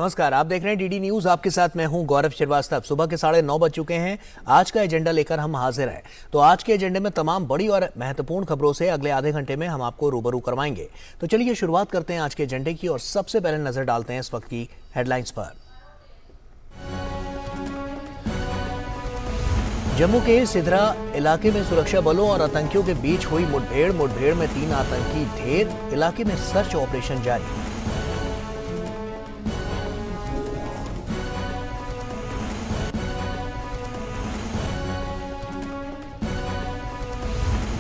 नमस्कार, आप देख रहे हैं डीडी न्यूज। आपके साथ मैं हूं गौरव श्रीवास्तव। सुबह के 9:30 बज चुके हैं। आज का एजेंडा लेकर हम हाजिर हैं। तो आज के एजेंडे में तमाम बड़ी और महत्वपूर्ण खबरों से अगले आधे घंटे में हम आपको रूबरू करवाएंगे। तो चलिए शुरुआत करते हैं आज के एजेंडे की और सबसे पहले नजर डालते हैं इस वक्त की हेडलाइंस पर। जम्मू के सिधरा इलाके में सुरक्षा बलों और आतंकियों के बीच हुई मुठभेड़ में 3 आतंकी ढेर। इलाके में सर्च ऑपरेशन जारी।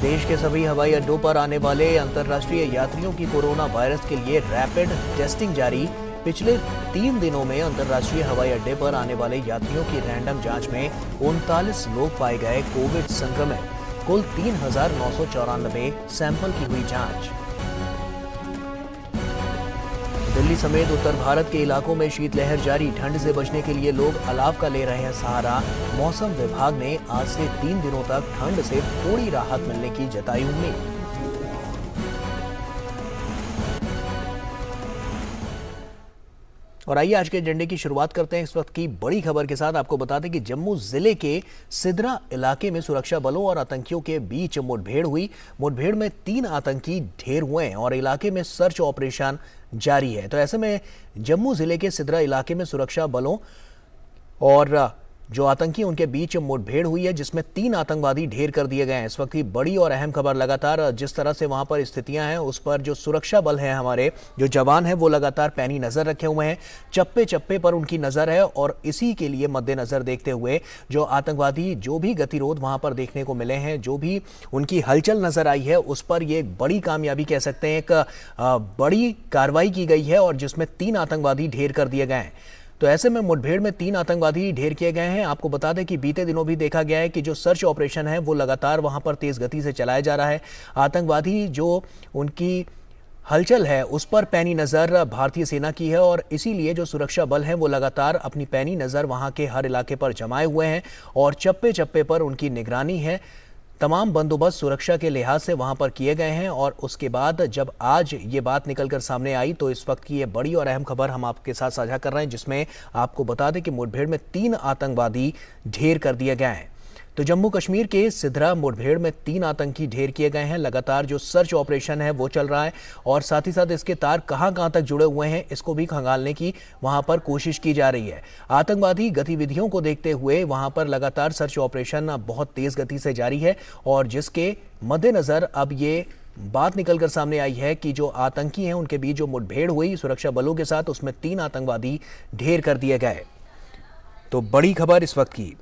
देश के सभी हवाई अड्डों पर आने वाले अंतर्राष्ट्रीय यात्रियों की कोरोना वायरस के लिए रैपिड टेस्टिंग जारी। पिछले 3 दिनों में अंतर्राष्ट्रीय हवाई अड्डे पर आने वाले यात्रियों की रैंडम जांच में 39 लोग पाए गए कोविड संक्रमित। कुल 3,994 सैंपल की हुई जांच। दिल्ली समेत उत्तर भारत के इलाकों में शीतलहर जारी। ठंड से बचने के लिए लोग अलाव का ले रहे हैं सहारा। मौसम विभाग ने आज से 3 दिनों तक ठंड से थोड़ी राहत मिलने की जताई उम्मीद। और आइए आज के एजेंडे की शुरुआत करते हैं इस वक्त की बड़ी खबर के साथ। आपको बता दें कि जम्मू जिले के सिधरा इलाके में सुरक्षा बलों और आतंकियों के बीच मुठभेड़ हुई। मुठभेड़ में 3 आतंकी ढेर हुए हैं और इलाके में सर्च ऑपरेशन जारी है। तो ऐसे में जम्मू जिले के सिधरा इलाके में सुरक्षा बलों और जो आतंकी उनके बीच मुठभेड़ हुई है, जिसमें 3 आतंकवादी ढेर कर दिए गए हैं। इस वक्त की बड़ी और अहम खबर, लगातार जिस तरह से वहां पर स्थितियां हैं उस पर जो सुरक्षा बल हैं, हमारे जो जवान हैं, वो लगातार पैनी नजर रखे हुए हैं। चप्पे चप्पे पर उनकी नजर है और इसी के लिए मद्देनजर देखते हुए जो आतंकवादी जो भी गतिरोध वहां पर देखने को मिले हैं, जो भी उनकी हलचल नजर आई है, उस पर ये एक बड़ी कामयाबी कह सकते हैं, एक बड़ी कार्रवाई की गई है और जिसमें 3 आतंकवादी ढेर कर दिए गए हैं। तो ऐसे में मुठभेड़ में 3 आतंकवादी ढेर किए गए हैं। आपको बता दें कि बीते दिनों भी देखा गया है कि जो सर्च ऑपरेशन है वो लगातार वहां पर तेज गति से चलाया जा रहा है। आतंकवादी जो उनकी हलचल है उस पर पैनी नजर भारतीय सेना की है और इसीलिए जो सुरक्षा बल हैं वो लगातार अपनी पैनी नजर वहां के हर इलाके पर जमाए हुए हैं और चप्पे चप्पे पर उनकी निगरानी है। तमाम बंदोबस्त सुरक्षा के लिहाज से वहां पर किए गए हैं और उसके बाद जब आज ये बात निकलकर सामने आई तो इस वक्त की ये बड़ी और अहम खबर हम आपके साथ साझा कर रहे हैं, जिसमें आपको बता दें कि मुठभेड़ में 3 आतंकवादी ढेर कर दिए गए हैं। तो जम्मू कश्मीर के सिधरा मुठभेड़ में 3 आतंकी ढेर किए गए हैं। लगातार जो सर्च ऑपरेशन है वो चल रहा है और साथ ही साथ इसके तार कहां तक जुड़े हुए हैं इसको भी खंगालने की वहां पर कोशिश की जा रही है। आतंकवादी गतिविधियों को देखते हुए वहां पर लगातार सर्च ऑपरेशन बहुत तेज गति से जारी है और जिसके मद्देनजर अब ये बात निकलकर सामने आई है कि जो आतंकी हैं उनके बीच जो मुठभेड़ हुई सुरक्षा बलों के साथ, उसमें 3 आतंकवादी ढेर कर दिए गए। तो बड़ी खबर इस वक्त की।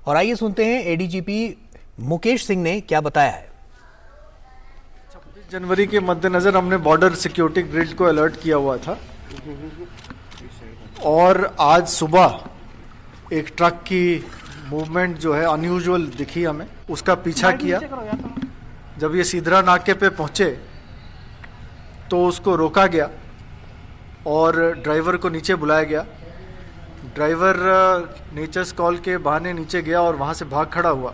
और आइए सुनते हैं एडीजीपी मुकेश सिंह ने क्या बताया है। 26 जनवरी के मद्देनजर हमने बॉर्डर सिक्योरिटी ग्रिड को अलर्ट किया हुआ था और आज सुबह एक ट्रक की मूवमेंट जो है अनयूजुअल दिखी हमें, उसका पीछा किया। जब ये सिधरा नाके पे पहुंचे तो उसको रोका गया और ड्राइवर को नीचे बुलाया गया। ड्राइवर नेचर्स कॉल के बहाने नीचे गया और वहाँ से भाग खड़ा हुआ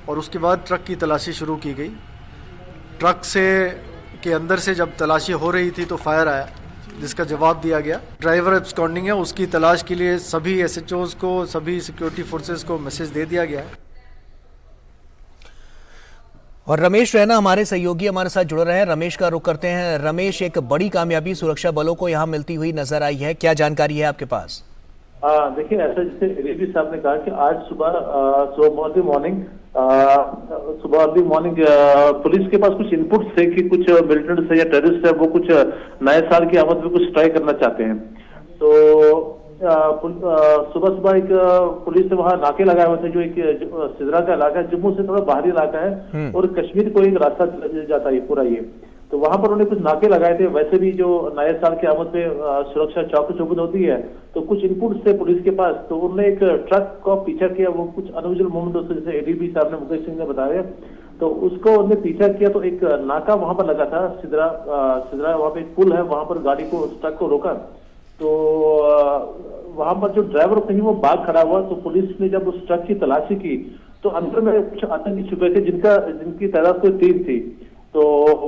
और उसके बाद ट्रक की तलाशी शुरू की गई। ट्रक से के अंदर से जब तलाशी हो रही थी तो फायर आया, जिसका जवाब दिया गया। ड्राइवर एब्सकॉन्डिंग है, उसकी तलाश के लिए सभी एसएचओज को, सभी सिक्योरिटी फोर्सेस को मैसेज दे दिया गया है। और रमेश रैना हमारे सहयोगी हमारे साथ जुड़ रहे हैं। रमेश का रुख करते हैं। रमेश, एक बड़ी कामयाबी सुरक्षा बलों को यहाँ मिलती हुई नजर आई है, क्या जानकारी है आपके पास? देखिए, ऐसा जैसे एडीजी साहब ने कहा कि आज सुबह अर्ली मॉर्निंग पुलिस के पास कुछ इनपुट्स थे कि कुछ मिलिटेंट्स है या टेररिस्ट है वो कुछ नए साल की आमद में कुछ ट्राई करना चाहते हैं। तो सुबह एक पुलिस ने वहां नाके लगाए हुए थे, जो एक सिधरा का इलाका है, जम्मू से थोड़ा बाहरी इलाका है और कश्मीर को एक रास्ता जाता है पूरा ये। तो वहां पर उन्होंने कुछ नाके लगाए थे। वैसे भी जो नए साल की आमद पे सुरक्षा चौक चौबंद होती है, तो कुछ इनपुट थे पुलिस के पास, तो उन्होंने एक ट्रक का पीछा किया। वो कुछ अनयूजुअल मूवमेंट होते जैसे एडीबी साहब ने, मुकेश सिंह ने बताया, तो उसको उन्होंने पीछा किया। तो एक नाका वहां पर लगा था, सिदरा वहां पे एक पुल है, वहां पर गाड़ी को, ट्रक को रोका। तो वहां पर जो ड्राइवर कहीं वो भाग खड़ा हुआ, तो पुलिस ने जब उस ट्रक की तलाशी की तो अंदर में कुछ आतंकी छुपे थे जिनकी तादाद कोई 3 थी। तो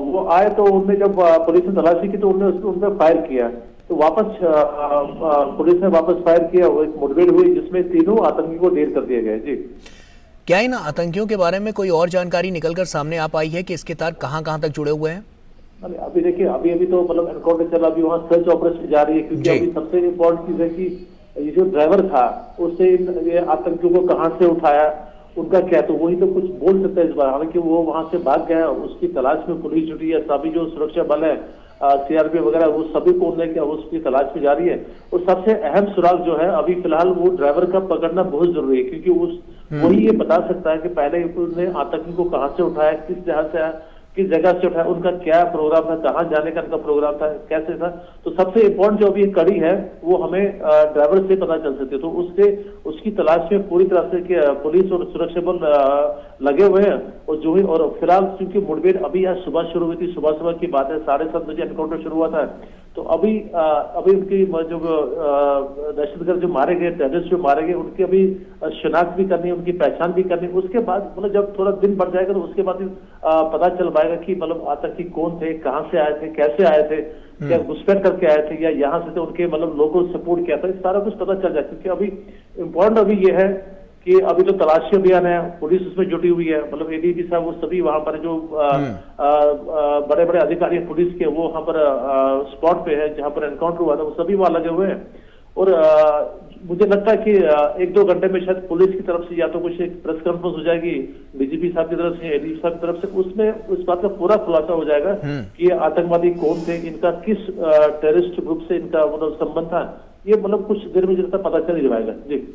वो आए, तो उनने जब पुलिस ने तलाशी की तो उन्होंने उन पर फायर किया। तो वापस पुलिस ने वापस फायर किया, वो एक मुठभेड़ हुई जिसमें तीनों आतंकी को ढेर कर दिया गया। जी, क्या इन आतंकियों के बारे में कोई और जानकारी निकलकर सामने आ पाई है कि इसके तार कहां तक जुड़े हुए हैं? अभी देखिए, अभी तो मतलब एनकाउंटर चला, अभी वहाँ सर्च ऑपरेशन जारी है, क्योंकि अभी सबसे इम्पोर्टेंट चीज है कि ये जो ड्राइवर था उससे ये आतंकियों को कहाँ से उठाया, उनका क्या, तो वही तो कुछ बोल सकते हैं इस बार। हालांकि वो वहां से भाग गया, उसकी तलाश में पुलिस जुटी है, सभी जो सुरक्षा बल है, सीआरपीएफ वगैरह, वो सभी को उन्होंने उसकी तलाश में जारी है। और सबसे अहम सुराग जो है अभी फिलहाल वो ड्राइवर का पकड़ना बहुत जरूरी है, क्योंकि वही ये बता सकता है कि पहले उन्होंने आतंकी को कहाँ से उठाया, किस जगह से उठाया, उनका क्या प्रोग्राम था, कहाँ जाने का उनका प्रोग्राम था, कैसे था। तो सबसे इम्पोर्टेंट जो अभी कड़ी है वो हमें ड्राइवर से पता चल सकती है। तो उसकी तलाश में पूरी तरह से पुलिस और सुरक्षा बल लगे हुए हैं। और फिलहाल क्योंकि मुठभेड़ अभी आज सुबह शुरू हुई थी, सुबह की बात है, 7:30 बजे एनकाउंटर शुरू हुआ था। तो अभी उनकी जो दहशतगर्द जो मारे गए, टेररिस्ट जो मारे गए, उनकी अभी शिनाख्त भी करनी है, उनकी पहचान भी करनी है। उसके बाद मतलब जब थोड़ा दिन बढ़ जाएगा तो उसके बाद पता चल पाएगा कि मतलब आतंकी कौन थे, कहाँ से आए थे, कैसे आए थे, क्या घुसपैठ करके आए थे, या यहाँ से थे, उनके मतलब लोगों सपोर्ट क्या था, सारा कुछ पता चल जाए। क्योंकि अभी इम्पोर्टेंट अभी ये है कि अभी तो तलाशी अभियान है, पुलिस उसमें जुटी हुई है, मतलब एडीजी साहब वो सभी वहां पर जो बड़े बड़े अधिकारी पुलिस के वो वहां पर स्पॉट पे है जहां पर एनकाउंटर हुआ था, वो सभी वहां लगे हुए हैं। और मुझे लगता है कि 1-2 घंटे में शायद पुलिस की तरफ से या तो कुछ एक प्रेस कॉन्फ्रेंस हो जाएगी डीजीपी साहब की तरफ से, एडीजी साहब की तरफ से, उसमें उस बात का पूरा खुलासा हो जाएगा कि ये आतंकवादी कौन थे, इनका किस टेररिस्ट ग्रुप से इनका मतलब संबंध था। ये मतलब कुछ देर में जितना पता चल ही जाएगा। जी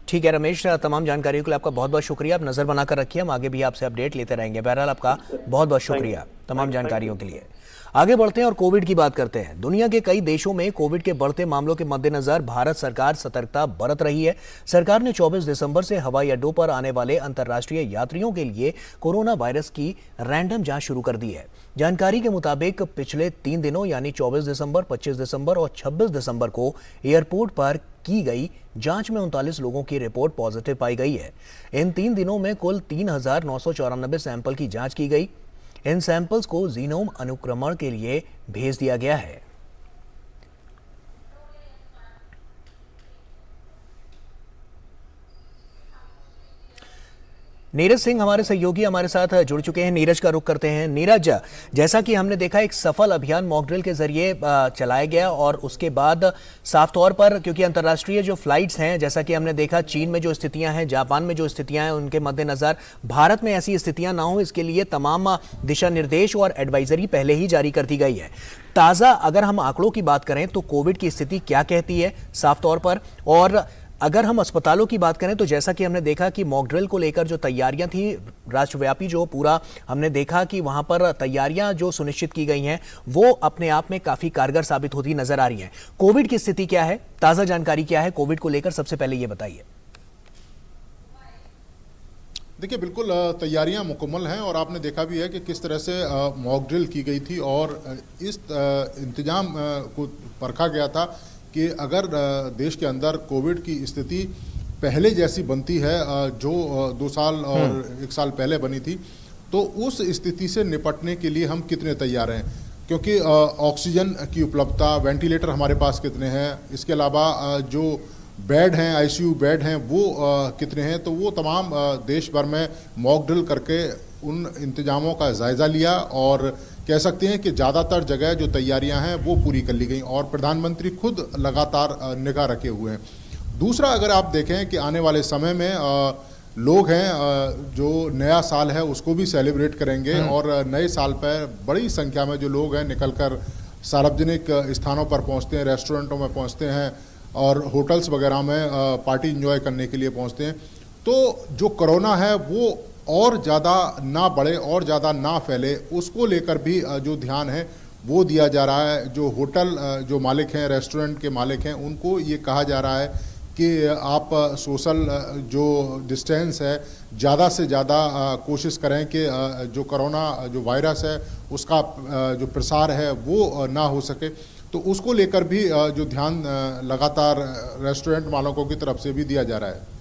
ठीक है रमेश, तमाम जानकारियों के लिए आपका बहुत बहुत शुक्रिया। आप नजर बनाकर रखिए, हम आगे भी आपसे अपडेट लेते रहेंगे। बहरहाल आपका बहुत बहुत शुक्रिया तमाम जानकारियों के लिए। आगे बढ़ते हैं और कोविड की बात करते हैं। दुनिया के कई देशों में कोविड के बढ़ते मामलों के मद्देनजर भारत सरकार सतर्कता बरत रही है। सरकार ने 24 दिसंबर से हवाई अड्डों पर आने वाले अंतर्राष्ट्रीय यात्रियों के लिए कोरोना वायरस की रैंडम जांच शुरू कर दी है। जानकारी के मुताबिक पिछले 3 दिनों यानी 24 दिसंबर, 25 दिसंबर और 26 दिसंबर को एयरपोर्ट पर की गई जांच में 39 लोगों की रिपोर्ट पॉजिटिव पाई गई है। इन 3 दिनों में कुल 3,994 सैंपल की जांच की गई। इन सैंपल्स को जीनोम अनुक्रमण के लिए भेज दिया गया है। नीरज सिंह हमारे सहयोगी हमारे साथ जुड़ चुके हैं। नीरज का रुख करते हैं। नीरज, जैसा कि हमने देखा एक सफल अभियान मॉक ड्रिल के जरिए चलाया गया और उसके बाद साफ तौर पर क्योंकि अंतर्राष्ट्रीय जो फ्लाइट्स हैं, जैसा कि हमने देखा चीन में जो स्थितियां हैं, जापान में जो स्थितियां हैं, उनके मद्देनजर भारत में ऐसी स्थितियां ना हो इसके लिए तमाम दिशा निर्देश और एडवाइजरी पहले ही जारी कर दी गई है। ताज़ा अगर हम आंकड़ों की बात करें तो कोविड की स्थिति क्या कहती है साफ तौर पर, और अगर हम अस्पतालों की बात करें तो जैसा कि हमने देखा कि मॉक ड्रिल को लेकर जो तैयारियां थी राष्ट्रव्यापी, जो पूरा हमने देखा कि वहां पर तैयारियां जो सुनिश्चित की गई हैं वो अपने आप में काफी कारगर साबित होती नजर आ रही हैं। कोविड की स्थिति क्या है, ताजा जानकारी क्या है कोविड को लेकर, सबसे पहले ये बताइए। देखिए, बिल्कुल तैयारियां मुकम्मल हैं और आपने देखा भी है कि किस तरह से मॉक ड्रिल की गई थी और इस इंतजाम को परखा गया था कि अगर देश के अंदर कोविड की स्थिति पहले जैसी बनती है जो 2 साल और 1 साल पहले बनी थी, तो उस स्थिति से निपटने के लिए हम कितने तैयार हैं, क्योंकि ऑक्सीजन की उपलब्धता, वेंटिलेटर हमारे पास कितने हैं, इसके अलावा जो बेड हैं, आईसीयू बेड हैं वो कितने हैं, तो वो तमाम देश भर में मॉक ड्रिल करके उन इंतजामों का जायज़ा लिया और कह सकते हैं कि ज़्यादातर जगह जो तैयारियां हैं वो पूरी कर ली गई और प्रधानमंत्री खुद लगातार निगाह रखे हुए हैं। दूसरा, अगर आप देखें कि आने वाले समय में लोग हैं जो नया साल है उसको भी सेलिब्रेट करेंगे और नए साल पर बड़ी संख्या में जो लोग हैं निकलकर सार्वजनिक स्थानों पर पहुंचते हैं, रेस्टोरेंटों में पहुंचते हैं और होटल्स वगैरह में पार्टी इंजॉय करने के लिए पहुंचते हैं। तो जो कोरोना है वो और ज़्यादा ना बढ़े और ज़्यादा ना फैले, उसको लेकर भी जो ध्यान है वो दिया जा रहा है। जो होटल जो मालिक हैं, रेस्टोरेंट के मालिक हैं, उनको ये कहा जा रहा है कि आप सोशल जो डिस्टेंस है ज़्यादा से ज़्यादा कोशिश करें कि जो कोरोना जो वायरस है उसका जो प्रसार है वो ना हो सके। तो उसको लेकर भी जो ध्यान लगातार रेस्टोरेंट मालिकों की तरफ से भी दिया जा रहा है।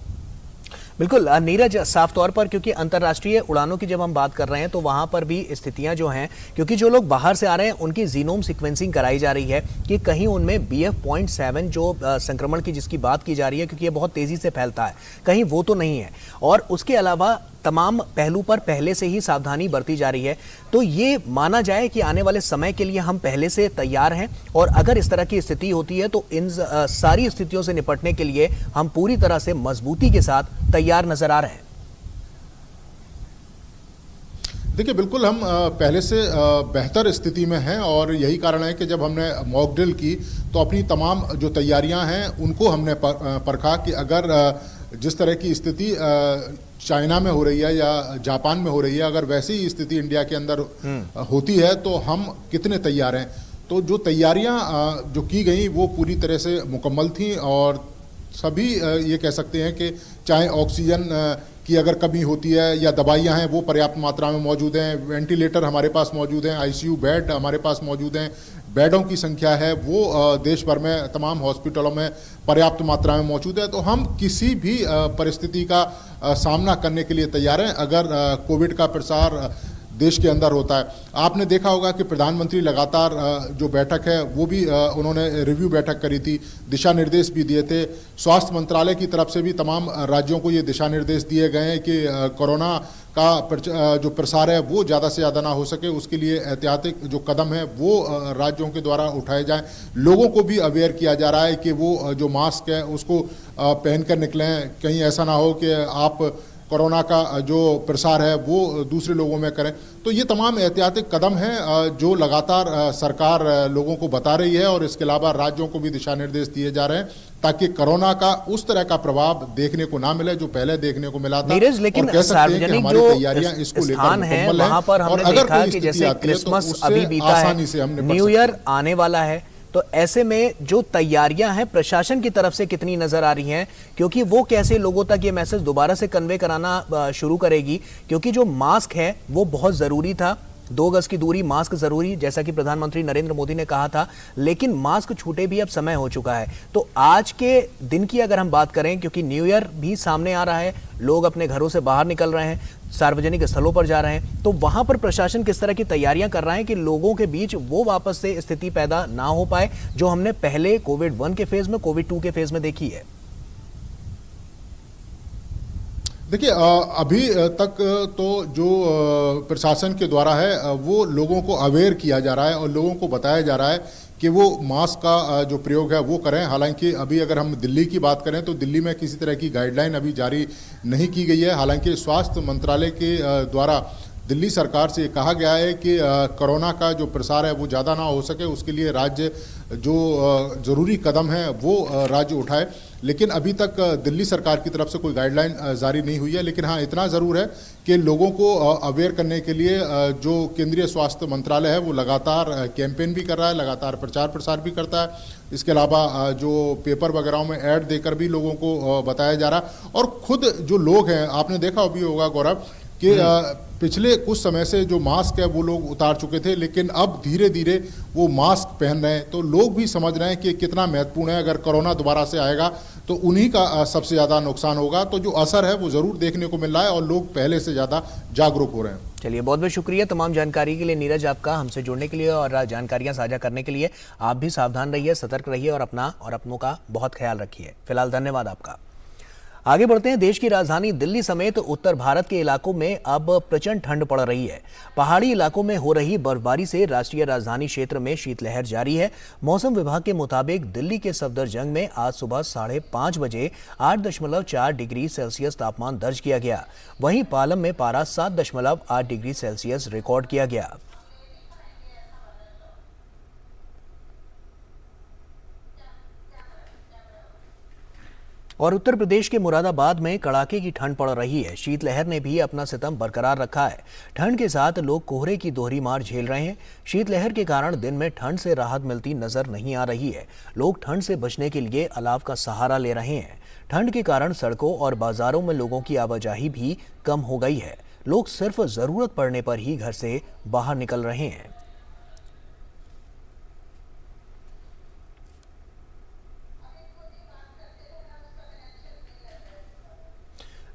बिल्कुल नीरज, साफ तौर पर क्योंकि अंतर्राष्ट्रीय उड़ानों की जब हम बात कर रहे हैं तो वहां पर भी स्थितियां जो हैं, क्योंकि जो लोग बाहर से आ रहे हैं उनकी जीनोम सीक्वेंसिंग कराई जा रही है कि कहीं उनमें BF.7 जो संक्रमण की जिसकी बात की जा रही है, क्योंकि ये बहुत तेजी से फैलता है, कहीं वो तो नहीं है। और उसके अलावा तमाम पहलू पर पहले से ही सावधानी बरती जा रही है। तो ये माना जाए कि आने वाले समय के लिए हम पहले से तैयार हैं, और अगर इस तरह की स्थिति होती है तो इन सारी स्थितियों से निपटने के लिए हम पूरी तरह से मजबूती के साथ तैयार नजर आ रहे हैं। देखिए, बिल्कुल हम पहले से बेहतर स्थिति में हैं, और यही कारण है कि जब हमने मॉक ड्रिल की तो अपनी तमाम जो तैयारियां हैं उनको हमने परखा कि अगर जिस तरह की स्थिति चाइना में हो रही है या जापान में हो रही है, अगर वैसी ही स्थिति इंडिया के अंदर होती है तो हम कितने तैयार हैं। तो जो तैयारियां जो की गई वो पूरी तरह से मुकम्मल थी, और सभी ये कह सकते हैं कि चाहे ऑक्सीजन की अगर कमी होती है या दवाइयां हैं वो पर्याप्त मात्रा में मौजूद हैं, वेंटिलेटर हमारे पास मौजूद हैं, ICU बेड हमारे पास मौजूद हैं, बेडों की संख्या है वो देश भर में तमाम हॉस्पिटलों में पर्याप्त मात्रा में मौजूद है। तो हम किसी भी परिस्थिति का सामना करने के लिए तैयार हैं अगर कोविड का प्रसार देश के अंदर होता है। आपने देखा होगा कि प्रधानमंत्री लगातार जो बैठक है वो भी उन्होंने रिव्यू बैठक करी थी, दिशा निर्देश भी दिए थे। स्वास्थ्य मंत्रालय की तरफ से भी तमाम राज्यों को ये दिशा निर्देश दिए गए हैं कि कोरोना का जो प्रसार है वो ज़्यादा से ज़्यादा ना हो सके, उसके लिए एहतियाती जो कदम है वो राज्यों के द्वारा उठाए जाएं। लोगों को भी अवेयर किया जा रहा है कि वो जो मास्क है उसको पहन कर निकलें, कहीं ऐसा ना हो कि आप कोरोना का जो प्रसार है वो दूसरे लोगों में करें। तो ये तमाम एहतियाती कदम हैं जो लगातार सरकार लोगों को बता रही है, और इसके अलावा राज्यों को भी दिशा निर्देश दिए जा रहे हैं ताकि कोरोना का उस तरह का प्रभाव देखने को ना मिले जो पहले देखने को मिला था। नीरज, लेकिन सार्वजनिक जो स्थान है वहां पर हमने देखा कि जैसे क्रिसमस अभी बीता है, न्यू ईयर आने वाला है, तो ऐसे में जो तैयारियां हैं प्रशासन की तरफ से कितनी नजर आ रही हैं, क्योंकि वो कैसे लोगों तक ये मैसेज दोबारा से कन्वे कराना शुरू करेगी, क्योंकि जो मास्क है वो बहुत जरूरी था, 2 गज की दूरी, मास्क जरूरी, जैसा कि प्रधानमंत्री नरेंद्र मोदी ने कहा था, लेकिन मास्क छूटे भी अब समय हो चुका है। तो आज के दिन की अगर हम बात करें, क्योंकि न्यू ईयर भी सामने आ रहा है, लोग अपने घरों से बाहर निकल रहे हैं, सार्वजनिक स्थलों पर जा रहे हैं, तो वहां पर प्रशासन किस तरह की तैयारियां कर रहा है कि लोगों के बीच वो वापस से स्थिति पैदा ना हो पाए जो हमने पहले कोविड-1 के फेज में, कोविड-2 के फेज में देखी है? देखिए, अभी तक तो जो प्रशासन के द्वारा है वो लोगों को अवेयर किया जा रहा है और लोगों को बताया जा रहा है कि वो मास्क का जो प्रयोग है वो करें। हालांकि अभी अगर हम दिल्ली की बात करें तो दिल्ली में किसी तरह की गाइडलाइन अभी जारी नहीं की गई है। हालांकि स्वास्थ्य मंत्रालय के द्वारा दिल्ली सरकार से कहा गया है कि कोरोना का जो प्रसार है वो ज़्यादा ना हो सके, उसके लिए राज्य जो ज़रूरी कदम है वो राज्य उठाए। लेकिन अभी तक दिल्ली सरकार की तरफ से कोई गाइडलाइन जारी नहीं हुई है। लेकिन हाँ, इतना ज़रूर है कि लोगों को अवेयर करने के लिए जो केंद्रीय स्वास्थ्य मंत्रालय है वो लगातार कैंपेन भी कर रहा है, लगातार प्रचार प्रसार भी करता है। इसके अलावा जो पेपर वगैरह में ऐड देकर भी लोगों को बताया जा रहा है। और खुद जो लोग हैं, आपने देखा भी होगा गौरव कि पिछले कुछ समय से जो मास्क है वो लोग उतार चुके थे, लेकिन अब धीरे धीरे वो मास्क पहन रहे हैं। तो लोग भी समझ रहे हैं कि कितना महत्वपूर्ण है, अगर कोरोना दोबारा से आएगा तो उन्हीं का सबसे ज़्यादा नुकसान होगा। तो जो असर है वो ज़रूर देखने को मिल रहा है और लोग पहले से ज़्यादा जागरूक हो रहे हैं। चलिए, बहुत बहुत शुक्रिया तमाम जानकारी के लिए नीरज, आपका हमसे जुड़ने के लिए और जानकारियां साझा करने के लिए। आप भी सावधान रहिए, सतर्क रहिए और अपना और अपनों का बहुत ख्याल रखिए। फिलहाल धन्यवाद आपका। आगे बढ़ते हैं। देश की राजधानी दिल्ली समेत उत्तर भारत के इलाकों में अब प्रचंड ठंड पड़ रही है। पहाड़ी इलाकों में हो रही बर्फबारी से राष्ट्रीय राजधानी क्षेत्र में शीतलहर जारी है। मौसम विभाग के मुताबिक दिल्ली के सफदरजंग में आज सुबह 5:30 बजे 8.4 डिग्री सेल्सियस तापमान दर्ज किया गया। वहीं पालम में पारा 7.8 डिग्री सेल्सियस रिकॉर्ड किया गया। और उत्तर प्रदेश के मुरादाबाद में कड़ाके की ठंड पड़ रही है। शीतलहर ने भी अपना सितम बरकरार रखा है। ठंड के साथ लोग कोहरे की दोहरी मार झेल रहे हैं। शीतलहर के कारण दिन में ठंड से राहत मिलती नजर नहीं आ रही है। लोग ठंड से बचने के लिए अलाव का सहारा ले रहे हैं। ठंड के कारण सड़कों और बाजारों में लोगों की आवाजाही भी कम हो गई है। लोग सिर्फ जरूरत पड़ने पर ही घर से बाहर निकल रहे हैं।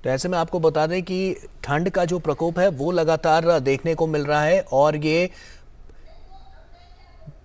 तो ऐसे में आपको बता दें कि ठंड का जो प्रकोप है वो लगातार देखने को मिल रहा है और ये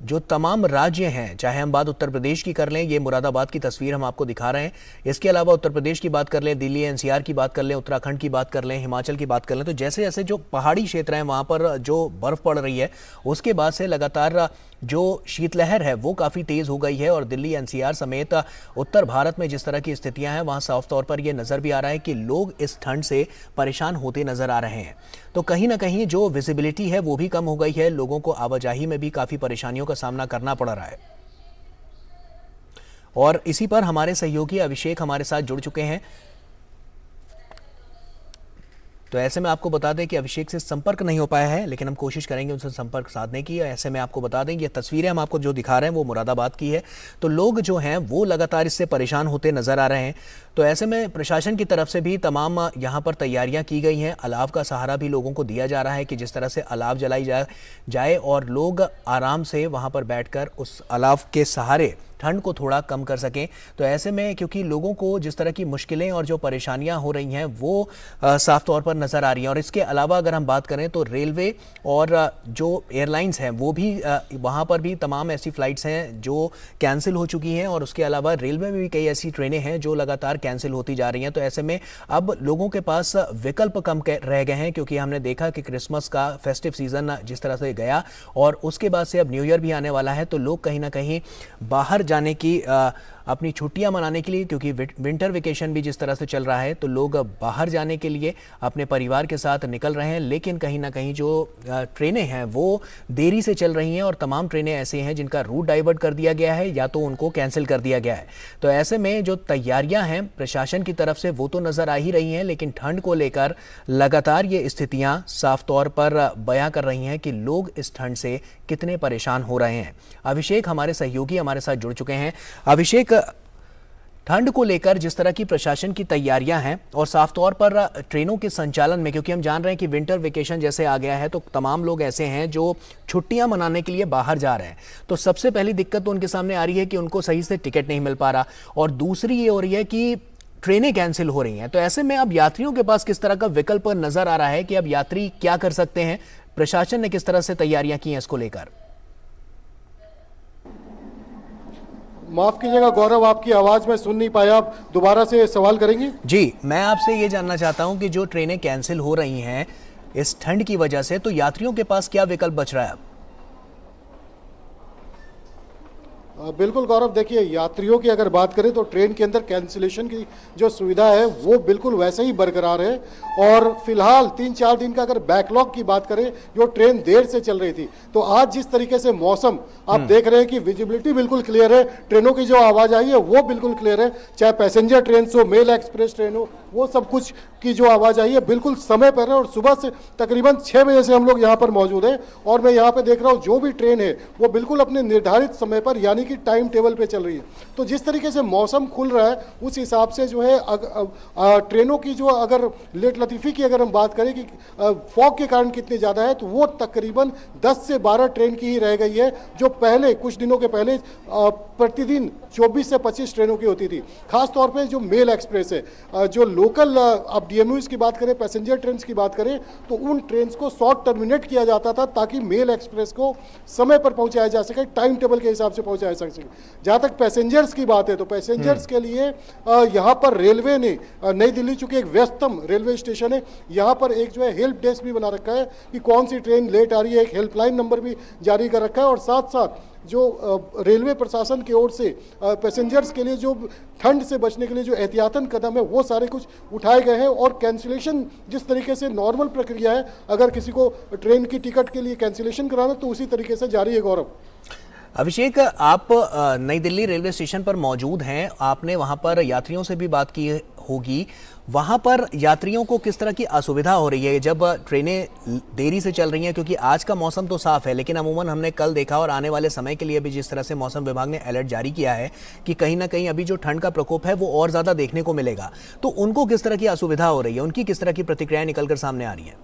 जो तमाम राज्य हैं, चाहे हम बात उत्तर प्रदेश की कर लें, ये मुरादाबाद की तस्वीर हम आपको दिखा रहे हैं। इसके अलावा उत्तर प्रदेश की बात कर लें, दिल्ली एनसीआर की बात कर लें, उत्तराखंड की बात कर लें, हिमाचल की बात कर लें, तो जैसे जैसे जो पहाड़ी क्षेत्र हैं वहाँ पर जो बर्फ़ पड़ रही है उसके बाद से लगातार जो शीतलहर है वो काफ़ी तेज़ हो गई है। और दिल्ली एनसीआर समेत उत्तर भारत में जिस तरह की स्थितियां हैं वहाँ साफ तौर पर यह नज़र भी आ रहा है कि लोग इस ठंड से परेशान होते नज़र आ रहे हैं। तो कहीं ना कहीं जो विजिबिलिटी है वो भी कम हो गई है। लोगों को आवाजाही में भी काफ़ी परेशानियों का सामना करना पड़ रहा है। और इसी पर हमारे सहयोगी अभिषेक हमारे साथ जुड़ चुके हैं। तो ऐसे में आपको बता दें कि अभिषेक से संपर्क नहीं हो पाया है, लेकिन हम कोशिश करेंगे उनसे संपर्क साधने की। ऐसे में आपको बता दें ये तस्वीरें हम आपको जो दिखा रहे हैं वो मुरादाबाद की है। तो लोग जो हैं वो लगातार इससे परेशान होते नजर आ रहे हैं। तो ऐसे में प्रशासन की तरफ से भी तमाम यहाँ पर तैयारियां की गई हैं। अलाव का सहारा भी लोगों को दिया जा रहा है कि जिस तरह से अलाव जलाई जाए और लोग आराम से वहाँ पर बैठकर उस अलाव के सहारे ठंड को थोड़ा कम कर सकें। तो ऐसे में क्योंकि लोगों को जिस तरह की मुश्किलें और जो परेशानियां हो रही हैं वो साफ तौर पर नज़र आ रही हैं। और इसके अलावा अगर हम बात करें तो रेलवे और जो एयरलाइंस हैं वो भी वहाँ पर भी तमाम ऐसी फ़्लाइट्स हैं जो कैंसिल हो चुकी हैं। और उसके अलावा रेलवे में भी कई ऐसी ट्रेनें हैं जो लगातार कैंसिल होती जा रही हैं। तो ऐसे में अब लोगों के पास विकल्प कम रह गए हैं, क्योंकि हमने देखा कि क्रिसमस का फेस्टिव सीज़न जिस तरह से गया और उसके बाद से अब न्यू ईयर भी आने वाला है। तो लोग कहीं ना कहीं बाहर जाने की अपनी छुट्टियां मनाने के लिए, क्योंकि विंटर वेकेशन भी जिस तरह से चल रहा है, तो लोग बाहर जाने के लिए अपने परिवार के साथ निकल रहे हैं। लेकिन कहीं ना कहीं जो ट्रेनें हैं वो देरी से चल रही हैं और तमाम ट्रेनें ऐसी हैं जिनका रूट डाइवर्ट कर दिया गया है या तो उनको कैंसिल कर दिया गया है। तो ऐसे में जो तैयारियां हैं प्रशासन की तरफ से वो तो नज़र आ ही रही हैं, लेकिन ठंड को लेकर लगातार ये स्थितियां साफ तौर पर बयां कर रही हैं कि लोग इस ठंड से कितने परेशान हो रहे हैं। अभिषेक हमारे सहयोगी हमारे साथ जुड़ चुके हैं। अभिषेक, ठंड को लेकर जिस तरह की प्रशासन की तैयारियां हैं और साफ तौर पर ट्रेनों के संचालन में, क्योंकि हम जान रहे हैं कि विंटर वेकेशन जैसे आ गया है तो तमाम लोग ऐसे हैं जो छुट्टियां मनाने के लिए बाहर जा रहे हैं, तो सबसे पहली दिक्कत तो उनके सामने आ रही है कि उनको सही से टिकट नहीं मिल पा रहा, और दूसरी ये हो रही है कि ट्रेनें कैंसिल हो रही हैं। तो ऐसे में अब यात्रियों के पास किस तरह का विकल्प नजर आ रहा है कि अब यात्री क्या कर सकते हैं, प्रशासन ने किस तरह से तैयारियां की हैं इसको लेकर? माफ कीजिएगा गौरव, आपकी आवाज में सुन नहीं पाया, आप दोबारा से सवाल करेंगे? जी, मैं आपसे ये जानना चाहता हूं कि जो ट्रेनें कैंसिल हो रही हैं इस ठंड की वजह से, तो यात्रियों के पास क्या विकल्प बच रहा है अब? बिल्कुल गौरव, देखिए यात्रियों की अगर बात करें तो ट्रेन के अंदर कैंसिलेशन की जो सुविधा है वो बिल्कुल वैसे ही बरकरार है। और फिलहाल 3-4 दिन का अगर बैकलॉग की बात करें, जो ट्रेन देर से चल रही थी, तो आज जिस तरीके से मौसम आप देख रहे हैं कि विजिबिलिटी बिल्कुल क्लियर है, ट्रेनों की जो आवाज आई है वो बिल्कुल क्लियर है, चाहे पैसेंजर ट्रेन हो, मेल एक्सप्रेस ट्रेन हो, वो सब कुछ की जो आवाज आई है बिल्कुल समय पर है। और सुबह से तकरीबन 6 बजे से हम लोग यहाँ पर मौजूद हैं और मैं यहाँ पे देख रहा हूँ जो भी ट्रेन है वो बिल्कुल अपने निर्धारित समय पर यानी कि टाइम टेबल पे चल रही है। तो जिस तरीके से मौसम खुल रहा है उस हिसाब से जो है ट्रेनों की जो अगर लेट लतीफ़ी की अगर हम बात करें कि फॉग के कारण कितनी ज़्यादा है, तो वो तकरीबन 10 से 12 ट्रेन की ही रह गई है, जो पहले कुछ दिनों के पहले प्रतिदिन 24 से 25 ट्रेनों की होती थी। खास तौर पे जो मेल एक्सप्रेस है, जो लोकल अब डीएमयूज की बात करें, पैसेंजर ट्रेन की बात करें, तो उन ट्रेन को शॉर्ट टर्मिनेट किया जाता था ताकि मेल एक्सप्रेस को समय पर पहुंचाया जा सके, टाइम टेबल के हिसाब से पहुंचाया जा सके। जहां तक पैसेंजर्स की बात है तो पैसेंजर्स के लिए यहां पर रेलवे ने नई दिल्ली चूंकि एक व्यस्तम रेलवे स्टेशन है, यहां पर एक जो है हेल्प डेस्क भी बना रखा है कि कौन सी ट्रेन लेट आ रही है, एक हेल्पलाइन नंबर भी जारी कर रखा है। और साथ साथ जो रेलवे प्रशासन की ओर से पैसेंजर्स के लिए जो ठंड से बचने के लिए जो एहतियातन कदम है वो सारे कुछ उठाए गए हैं। और कैंसिलेशन जिस तरीके से नॉर्मल प्रक्रिया है, अगर किसी को ट्रेन की टिकट के लिए कैंसिलेशन कराना तो उसी तरीके से जारी है। गौरव, अभिषेक, आप नई दिल्ली रेलवे स्टेशन पर मौजूद हैं, आपने वहां पर यात्रियों से भी बात की होगी। वहां पर यात्रियों को किस तरह की असुविधा हो रही है जब ट्रेनें देरी से चल रही हैं? क्योंकि आज का मौसम तो साफ है, लेकिन अमूमन हमने कल देखा और आने वाले समय के लिए भी जिस तरह से मौसम विभाग ने अलर्ट जारी किया है कि कहीं ना कहीं अभी जो ठंड का प्रकोप है वो और ज्यादा देखने को मिलेगा, तो उनको किस तरह की असुविधा हो रही है, उनकी किस तरह की प्रतिक्रियाएं निकलकर सामने आ रही हैं?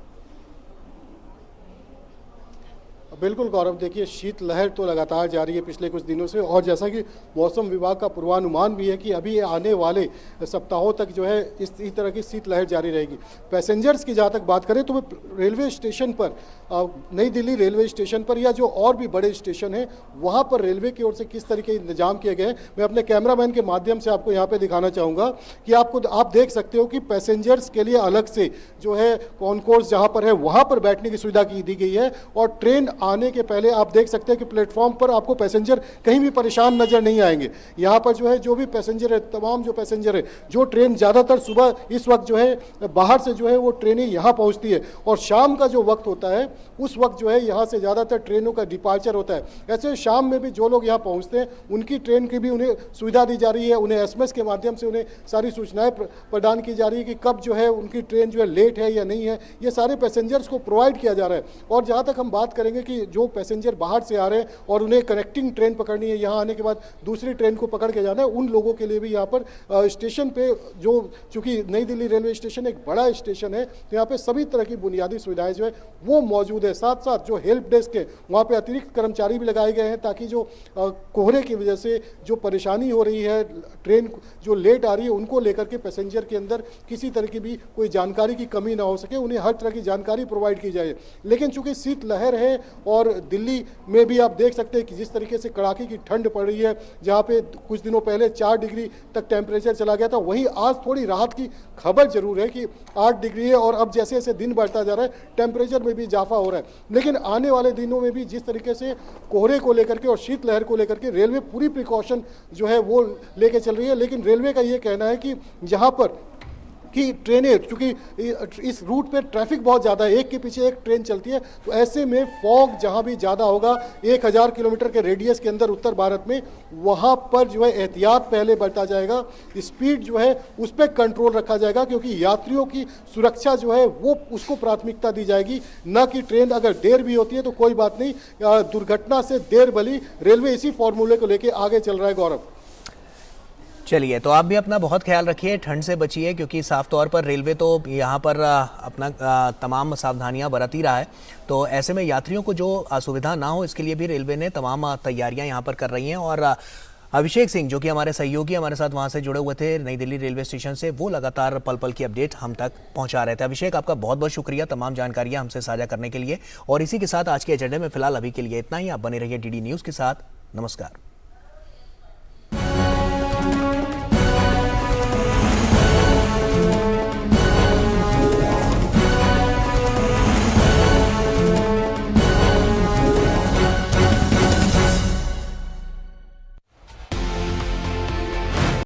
बिल्कुल गौरव, देखिए शीत लहर तो लगातार जारी है पिछले कुछ दिनों से, और जैसा कि मौसम विभाग का पूर्वानुमान भी है कि अभी आने वाले सप्ताहों तक जो है इसी तरह की शीत लहर जारी रहेगी। पैसेंजर्स की जहाँ तक बात करें तो रेलवे स्टेशन पर, नई दिल्ली रेलवे स्टेशन पर या जो और भी बड़े स्टेशन हैं वहाँ पर रेलवे की ओर से किस तरह के इंतजाम किए गए हैं, मैं अपने कैमरामैन के माध्यम से आपको यहाँ पर दिखाना चाहूँगा कि आप देख सकते हो कि पैसेंजर्स के लिए अलग से जो है कॉन्कोर्स जहाँ पर है वहाँ पर बैठने की सुविधा की दी गई है, और ट्रेन आने के पहले आप देख सकते हैं कि प्लेटफॉर्म पर आपको पैसेंजर कहीं भी परेशान नजर नहीं आएंगे। यहाँ पर जो भी पैसेंजर है, तमाम जो पैसेंजर है, जो ट्रेन ज़्यादातर सुबह इस वक्त जो है बाहर से जो है वो ट्रेनें यहाँ पहुँचती है, और शाम का जो वक्त होता है उस वक्त जो है यहाँ से ज़्यादातर ट्रेनों का डिपार्चर होता है। ऐसे शाम में भी जो लोग यहाँ पहुँचते हैं उनकी ट्रेन की भी उन्हें सुविधा दी जा रही है, उन्हें SMS के माध्यम से उन्हें सारी सूचनाएं प्रदान की जा रही है कि कब जो है उनकी ट्रेन जो है लेट है या नहीं है, ये सारे पैसेंजर्स को प्रोवाइड किया जा रहा है। और जहाँ तक हम बात करेंगे कि जो पैसेंजर बाहर से आ रहे हैं और उन्हें कनेक्टिंग ट्रेन पकड़नी है, यहाँ आने के बाद दूसरी ट्रेन को पकड़ के जाना है, उन लोगों के लिए भी यहाँ पर स्टेशन पे जो, चूंकि नई दिल्ली रेलवे स्टेशन एक बड़ा स्टेशन है, तो यहाँ पे सभी तरह की बुनियादी सुविधाएं जो है वो मौजूद है। साथ साथ जो हेल्प डेस्क है वहाँ पे अतिरिक्त कर्मचारी भी लगाए गए हैं, ताकि जो कोहरे की वजह से जो परेशानी हो रही है, ट्रेन जो लेट आ रही है, उनको लेकर के पैसेंजर के अंदर किसी तरह की भी कोई जानकारी की कमी ना हो सके, उन्हें हर तरह की जानकारी प्रोवाइड की जाए। लेकिन चूंकि शीत लहर है और दिल्ली में भी आप देख सकते हैं कि जिस तरीके से कड़ाके की ठंड पड़ रही है, जहाँ पे कुछ दिनों पहले 4 डिग्री तक टेम्परेचर चला गया था, वहीं आज थोड़ी राहत की खबर जरूर है कि 8 डिग्री है, और अब जैसे जैसे दिन बढ़ता जा रहा है टेम्परेचर में भी इजाफा हो रहा है। लेकिन आने वाले दिनों में भी जिस तरीके से कोहरे को लेकर के और शीत लहर को लेकर के रेलवे पूरी प्रिकॉशन जो है वो लेके चल रही है। लेकिन रेलवे का ये कहना है कि जहाँ पर कि ट्रेनें, चूँकि इस रूट पे ट्रैफिक बहुत ज़्यादा है, एक के पीछे एक ट्रेन चलती है, तो ऐसे में फॉग जहाँ भी ज़्यादा होगा 1000 किलोमीटर के रेडियस के अंदर उत्तर भारत में, वहाँ पर जो है एहतियात पहले बरता जाएगा, स्पीड जो है उस पर कंट्रोल रखा जाएगा, क्योंकि यात्रियों की सुरक्षा जो है वो उसको प्राथमिकता दी जाएगी, न कि ट्रेन अगर देर भी होती है तो कोई बात नहीं, दुर्घटना से देर भली। रेलवे इसी फॉर्मूले को लेकर आगे चल रहा है गौरव। चलिए, तो आप भी अपना बहुत ख्याल रखिए, ठंड से बचिए, क्योंकि साफ तौर पर रेलवे तो यहाँ पर अपना तमाम सावधानियां बरत ही रहा है। तो ऐसे में यात्रियों को जो असुविधा ना हो, इसके लिए भी रेलवे ने तमाम तैयारियां यहाँ पर कर रही हैं। और अभिषेक सिंह, जो कि हमारे सहयोगी हमारे साथ वहाँ से जुड़े हुए थे नई दिल्ली रेलवे स्टेशन से, वो लगातार पल पल की अपडेट हम तक पहुँचा रहे थे। अभिषेक, आपका बहुत बहुत शुक्रिया तमाम जानकारियाँ हमसे साझा करने के लिए। और इसी के साथ आज के एजेंडे में फिलहाल अभी के लिए इतना ही। आप बने रहिए DD न्यूज़ के साथ। नमस्कार।